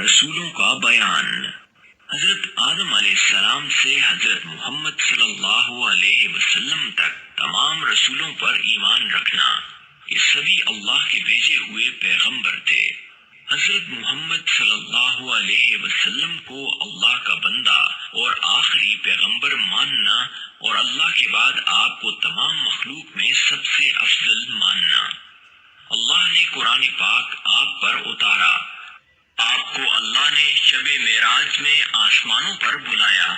رسولوں کا بیان۔ حضرت آدم علیہ السلام سے حضرت محمد صلی اللہ علیہ وسلم تک تمام رسولوں پر ایمان رکھنا، یہ سبھی اللہ کے بھیجے ہوئے پیغمبر تھے۔ حضرت محمد صلی اللہ علیہ وسلم کو اللہ کا بندہ اور آخری پیغمبر ماننا اور اللہ کے بعد آپ کو تمام مخلوق میں سب سے افضل ماننا۔ اللہ نے قرآن پاک آپ پر اتارا، آپ کو اللہ نے شب معراج میں آسمانوں پر بلایا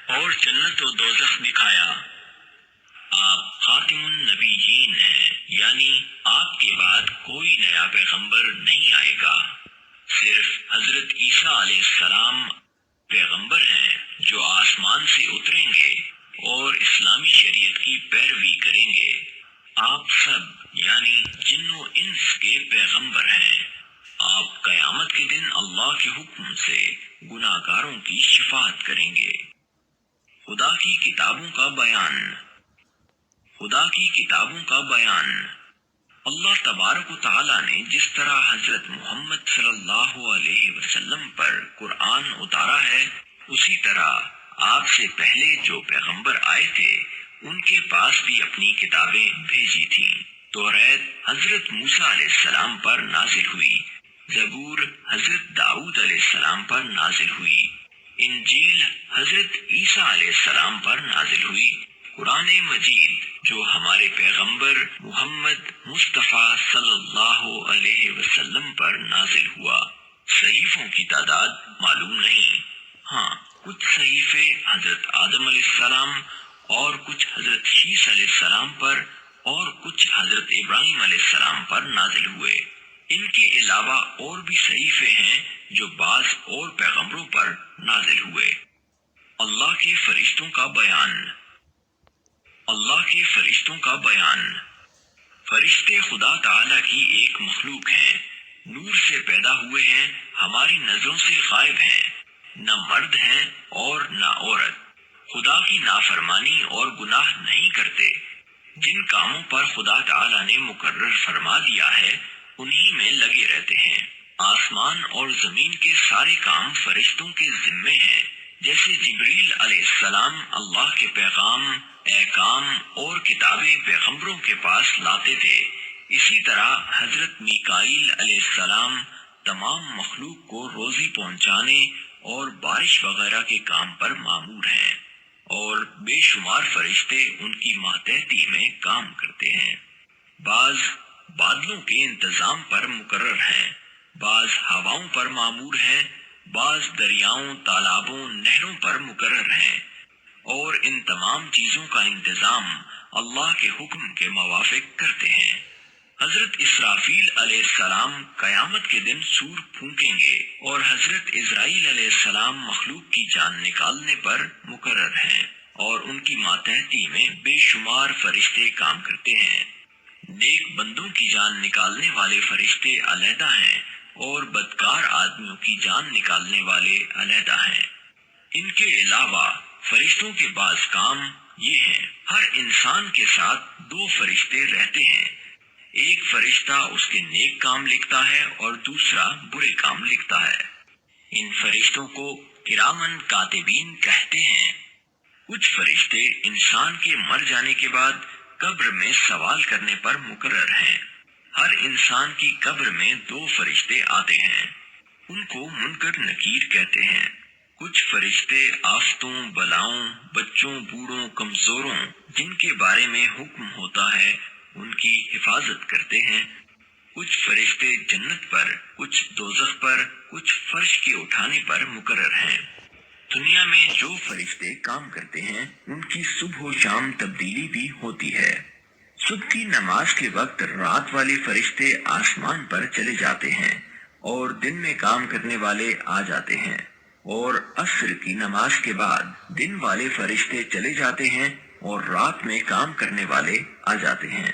اور جنت و دوزخ دکھایا۔ آپ خاتم النبیین ہیں، یعنی آپ کے بعد کوئی نیا پیغمبر نہیں آئے گا، صرف حضرت عیسیٰ علیہ السلام پیغمبر ہیں جو آسمان سے اتریں گے اور اسلامی شریعت کی پیروی کریں گے۔ آپ سب یعنی جن و انس کے پیغمبر ہیں۔ آپ قیامت کے دن اللہ کے حکم سے گناہ گاروں کی شفاعت کریں گے۔ خدا کی کتابوں کا بیان۔ خدا کی کتابوں کا بیان۔ اللہ تبارک و تعالیٰ نے جس طرح حضرت محمد صلی اللہ علیہ وسلم پر قرآن اتارا ہے، اسی طرح آپ سے پہلے جو پیغمبر آئے تھے ان کے پاس بھی اپنی کتابیں بھیجی تھیں۔ توریت حضرت موسیٰ علیہ السلام پر نازل ہوئی، زبور حضرت داؤد علیہ السلام پر نازل ہوئی، انجیل حضرت عیسیٰ علیہ السلام پر نازل ہوئی، قرآن مجید جو ہمارے پیغمبر محمد مصطفیٰ صلی اللہ علیہ وسلم پر نازل ہوا۔ صحیفوں کی تعداد معلوم نہیں، ہاں کچھ صحیفے حضرت آدم علیہ السلام اور کچھ حضرت شیس علیہ السلام پر اور کچھ حضرت ابراہیم علیہ السلام پر نازل ہوئے۔ ان کے علاوہ اور بھی صحیفے ہیں جو بعض اور پیغمبروں پر نازل ہوئے۔ اللہ کے فرشتوں کا بیان۔ اللہ کے فرشتوں کا بیان۔ فرشتے خدا تعالیٰ کی ایک مخلوق ہیں، نور سے پیدا ہوئے ہیں، ہماری نظروں سے غائب ہیں، نہ مرد ہیں اور نہ عورت، خدا کی نافرمانی اور گناہ نہیں کرتے۔ جن کاموں پر خدا تعالیٰ نے مقرر فرما دیا ہے انہی میں لگے رہتے ہیں۔ آسمان اور زمین کے سارے کام فرشتوں کے ذمے ہیں۔ جیسے جبریل علیہ السلام اللہ کے پیغام، احکام اور کتابیں پیغمبروں کے پاس لاتے تھے، اسی طرح حضرت میکائیل علیہ السلام تمام مخلوق کو روزی پہنچانے اور بارش وغیرہ کے کام پر مامور ہیں، اور بے شمار فرشتے ان کی ماتحتی میں کام کرتے ہیں۔ بعض بادلوں کے انتظام پر مقرر ہیں، بعض ہواؤں پر مامور ہیں، بعض دریاؤں، تالابوں، نہروں پر مقرر ہیں، اور ان تمام چیزوں کا انتظام اللہ کے حکم کے موافق کرتے ہیں۔ حضرت اسرافیل علیہ السلام قیامت کے دن سور پھونکیں گے اور حضرت عزرائیل علیہ السلام مخلوق کی جان نکالنے پر مقرر ہیں، اور ان کی ماتحتی میں بے شمار فرشتے کام کرتے ہیں۔ نیک بندوں کی جان نکالنے والے فرشتے علیحدہ ہیں اور بدکار آدمیوں کی جان نکالنے والے علیحدہ ہیں۔ ان کے علاوہ فرشتوں کے بعض کام یہ ہیں، ہر انسان کے ساتھ 2 فرشتے رہتے ہیں، ایک فرشتہ اس کے نیک کام لکھتا ہے اور دوسرا برے کام لکھتا ہے۔ ان فرشتوں کو کرامن کاتبین کہتے ہیں۔ کچھ فرشتے انسان کے مر جانے کے بعد قبر میں سوال کرنے پر مقرر ہیں۔ ہر انسان کی قبر میں 2 فرشتے آتے ہیں، ان کو منکر نکیر کہتے ہیں۔ کچھ فرشتے آفتوں، بلاؤں، بچوں، بوڑھوں، کمزوروں جن کے بارے میں حکم ہوتا ہے ان کی حفاظت کرتے ہیں۔ کچھ فرشتے جنت پر، کچھ دوزخ پر، کچھ فرش کے اٹھانے پر مقرر ہیں۔ دنیا میں جو فرشتے کام کرتے ہیں ان کی صبح و شام تبدیلی بھی ہوتی ہے۔ صبح کی نماز کے وقت رات والے فرشتے آسمان پر چلے جاتے ہیں اور دن میں کام کرنے والے آ جاتے ہیں، اور عصر کی نماز کے بعد دن والے فرشتے چلے جاتے ہیں اور رات میں کام کرنے والے آ جاتے ہیں۔